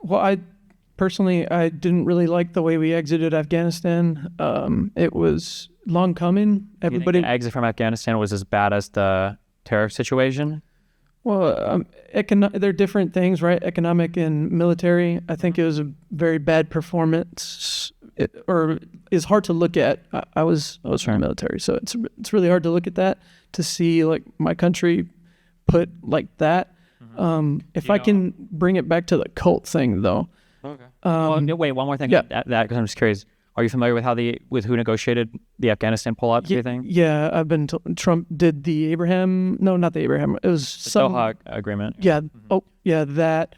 Well, I didn't really like the way we exited Afghanistan. It was long coming. Everybody. You think the exit from Afghanistan was as bad as the terror situation? Well, they're different things, right? Economic and military. I think it was a very bad performance, or is hard to look at. I was from the military, so it's really hard to look at that, to see like my country put like that. If I can bring it back to the cult thing, though. Okay. Wait, one more thing. Yeah. That because I'm just curious. Are you familiar with who negotiated the Afghanistan pull-out thing? Yeah, I've been told Trump did the Abraham. No, not the Abraham. It was some Doha Agreement. Yeah. Mm-hmm. Oh, yeah. That.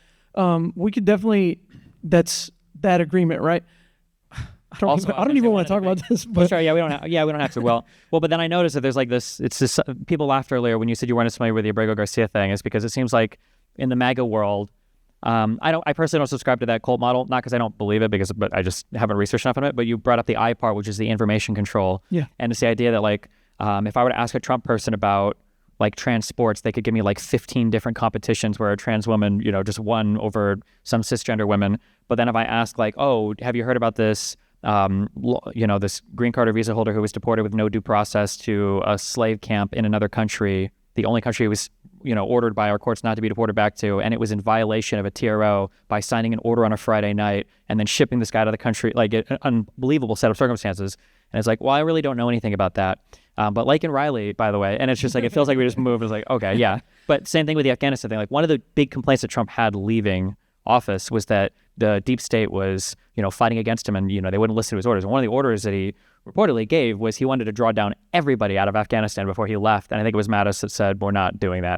We could definitely. That's that agreement, right? I don't even want to talk about this. But sorry, we don't have to. Well, but then I noticed that there's like this. It's this. People laughed earlier when you said you weren't as familiar with the Abrego Garcia thing, is because it seems like in the MAGA world. I personally don't subscribe to that cult model, not because I don't believe it, but I just haven't researched enough on it. But you brought up the I part, which is the information control. Yeah. And it's the idea that like, if I were to ask a Trump person about like trans sports, they could give me like 15 different competitions where a trans woman, just won over some cisgender women. But then if I ask like, oh, have you heard about this, this green card or visa holder who was deported with no due process to a slave camp in another country, the only country he was ordered by our courts not to be deported back to, and it was in violation of a TRO by signing an order on a Friday night and then shipping this guy to the country, like an unbelievable set of circumstances. And it's like, well, I really don't know anything about that. But like in Riley, by the way, and it's just like, it feels like we just moved. It's like, okay, yeah. But same thing with the Afghanistan thing. Like one of the big complaints that Trump had leaving office was that the deep state was, fighting against him and, they wouldn't listen to his orders. And one of the orders that he reportedly gave was he wanted to draw down everybody out of Afghanistan before he left. And I think it was Mattis that said, we're not doing that.